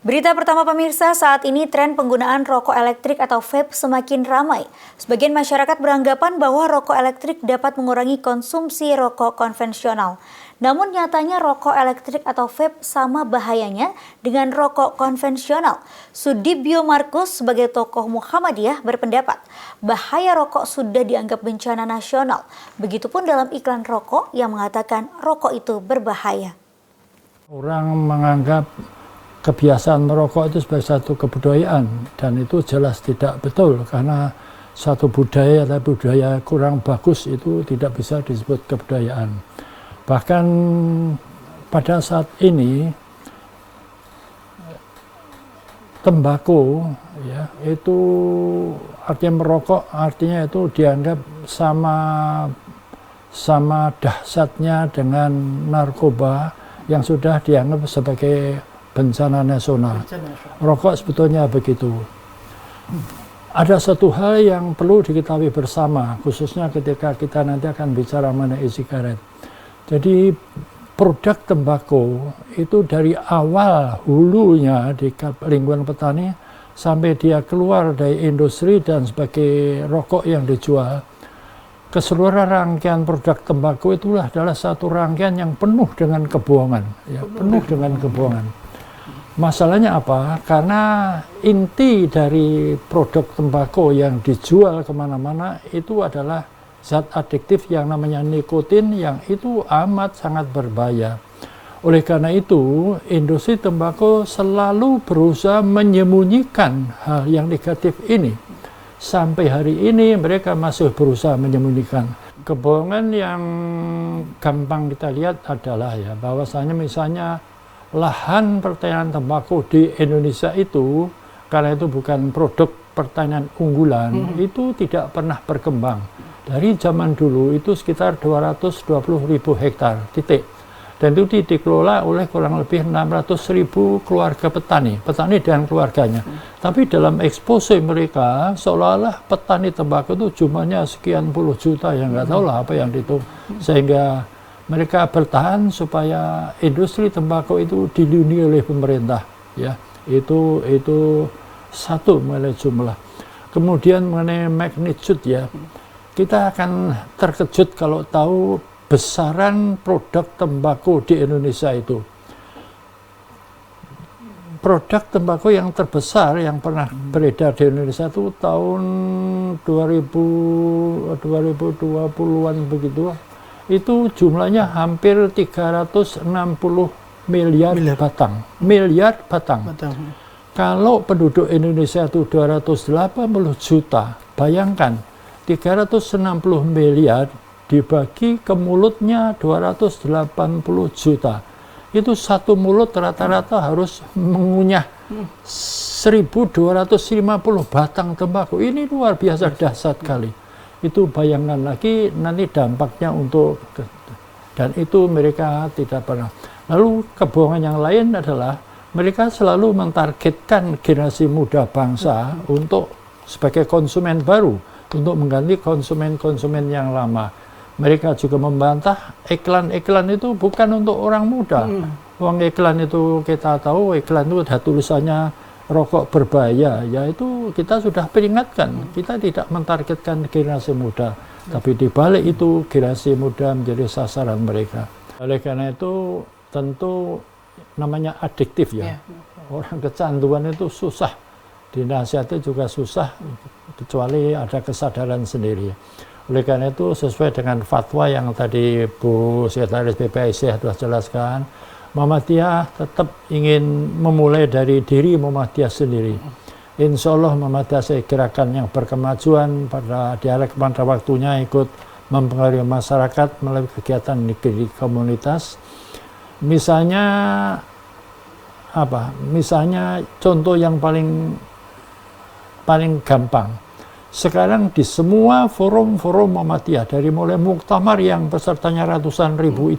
Berita pertama pemirsa, saat ini tren penggunaan rokok elektrik atau vape semakin ramai. Sebagian masyarakat beranggapan bahwa rokok elektrik dapat mengurangi konsumsi rokok konvensional. Namun nyatanya rokok elektrik atau vape sama bahayanya dengan rokok konvensional. Sudibyo Markus sebagai tokoh Muhammadiyah berpendapat bahaya rokok sudah dianggap bencana nasional. Begitupun dalam iklan rokok yang mengatakan rokok itu berbahaya. Orang menganggap kebiasaan merokok itu sebagai satu kebudayaan, dan itu jelas tidak betul, karena satu budaya tapi budaya kurang bagus itu tidak bisa disebut kebudayaan. Bahkan pada saat ini tembakau ya itu artinya merokok, artinya itu dianggap sama dahsyatnya dengan narkoba yang sudah dianggap sebagai bencana nasional. Rokok sebetulnya begitu. Ada satu hal yang perlu diketahui bersama, khususnya ketika kita nanti akan bicara mengenai sigaret. Jadi produk tembakau itu dari awal hulunya di lingkungan petani sampai dia keluar dari industri dan sebagai rokok yang dijual, keseluruhan rangkaian produk tembakau itulah adalah satu rangkaian yang penuh dengan kebohongan, ya, penuh dengan kebohongan. Masalahnya apa? Karena inti dari produk tembakau yang dijual kemana-mana itu adalah zat adiktif yang namanya nikotin, yang itu amat sangat berbahaya. Oleh karena itu, industri tembakau selalu berusaha menyembunyikan hal yang negatif ini. Sampai hari ini mereka masih berusaha menyembunyikan. Kebohongan yang gampang kita lihat adalah ya bahwasanya misalnya lahan pertanian tembakau di Indonesia itu, karena itu bukan produk pertanian unggulan, itu tidak pernah berkembang. Dari zaman dulu itu sekitar 220.000 hektar, titik. Dan itu dikelola oleh kurang lebih 600.000 keluarga petani dan keluarganya. Tapi dalam expose mereka, seolah-olah petani tembakau itu jumlahnya sekian puluh juta, yang nggak tahu lah apa yang dihitung. Sehingga mereka bertahan supaya industri tembakau itu dilindungi oleh pemerintah, ya. Itu satu mengenai jumlah. Kemudian mengenai magnitude, ya, kita akan terkejut kalau tahu besaran produk tembakau di Indonesia itu. Produk tembakau yang terbesar yang pernah beredar di Indonesia itu tahun 2020-an begitu. Itu jumlahnya hampir 360 miliar batang. Kalau penduduk Indonesia itu 280 juta, bayangkan 360 miliar dibagi ke mulutnya 280 juta. Itu satu mulut rata-rata harus mengunyah 1.250 batang tembakau. Ini luar biasa dahsyat kali. Itu bayangkan lagi nanti dampaknya untuk, dan itu mereka tidak pernah. Lalu kebohongan yang lain adalah mereka selalu mentargetkan generasi muda bangsa untuk sebagai konsumen baru, untuk mengganti konsumen-konsumen yang lama. Mereka juga membantah iklan-iklan itu bukan untuk orang muda. Uang iklan itu kita tahu, iklan itu ada tulisannya rokok berbahaya, yaitu kita sudah peringatkan, kita tidak mentargetkan generasi muda, tapi di balik itu generasi muda menjadi sasaran mereka. Oleh karena itu tentu namanya adiktif, ya. Orang kecanduan itu susah, dinasihati juga susah, kecuali ada kesadaran sendiri. Oleh karena itu sesuai dengan fatwa yang tadi Bu Sekretaris BPIC telah jelaskan, Muhammadiyah tetap ingin memulai dari diri Muhammadiyah sendiri. Insya Allah Muhammadiyah sebagai gerakan yang berkemajuan pada waktunya ikut mempengaruhi masyarakat melalui kegiatan di komunitas. Misalnya apa? Misalnya contoh yang paling gampang. Sekarang di semua forum-forum Muhammadiyah, dari mulai muktamar yang pesertanya ratusan ribu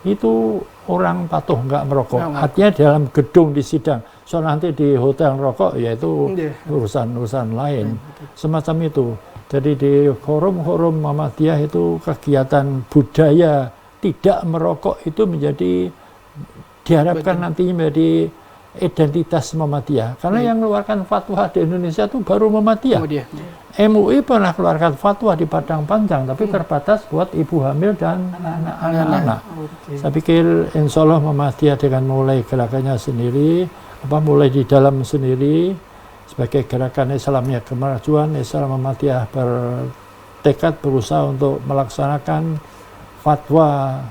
itu orang patuh nggak merokok. Artinya dalam gedung di sidang. So nanti di hotel rokok, yaitu urusan lain. Semacam itu. Jadi di forum-forum Muhammadiyah itu kegiatan budaya tidak merokok itu diharapkan nantinya menjadi identitas Muhammadiyah. Karena yang mengeluarkan fatwa di Indonesia itu baru Muhammadiyah. MUI pernah keluarkan fatwa di Padang Panjang, tapi terbatas buat ibu hamil dan anak-anak. Saya pikir insya Allah Muhammadiyah dengan mulai gerakannya sendiri, mulai di dalam sendiri, sebagai gerakan Islamiyah kemajuan, Islam Muhammadiyah bertekad berusaha untuk melaksanakan fatwa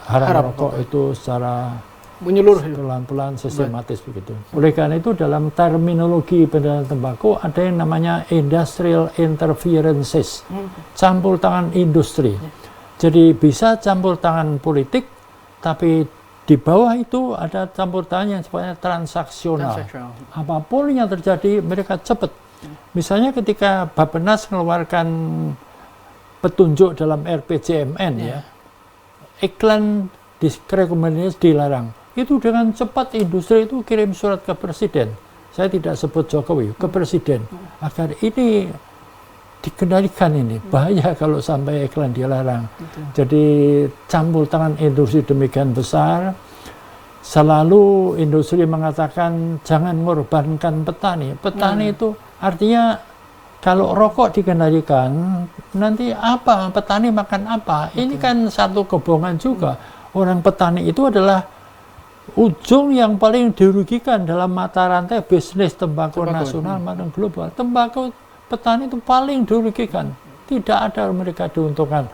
haram rokok itu secara menyeluruh, pelan-pelan, sistematis begitu. Oleh karena itu dalam terminologi peredaran tembakau ada yang namanya industrial interferences, campur tangan industri. Jadi bisa campur tangan politik, tapi di bawah itu ada campur tangan yang sifatnya transaksional. Apapun yang terjadi mereka cepat. Misalnya ketika Bappenas mengeluarkan petunjuk dalam RPJMN ya, iklan rekomendasi dilarang. Itu dengan cepat industri itu kirim surat ke presiden. Saya tidak sebut Jokowi, ke presiden. Agar ini dikendalikan ini. Bahaya kalau sampai iklan dilarang. Jadi campur tangan industri demikian besar. Selalu industri mengatakan jangan mengorbankan petani. Petani itu artinya kalau rokok dikendalikan, nanti apa? Petani makan apa? Ini kan satu kebohongan juga. Orang petani itu adalah ujung yang paling dirugikan dalam mata rantai bisnis tembakau nasional maupun global. Tembakau petani itu paling dirugikan. Tidak ada mereka diuntungkan.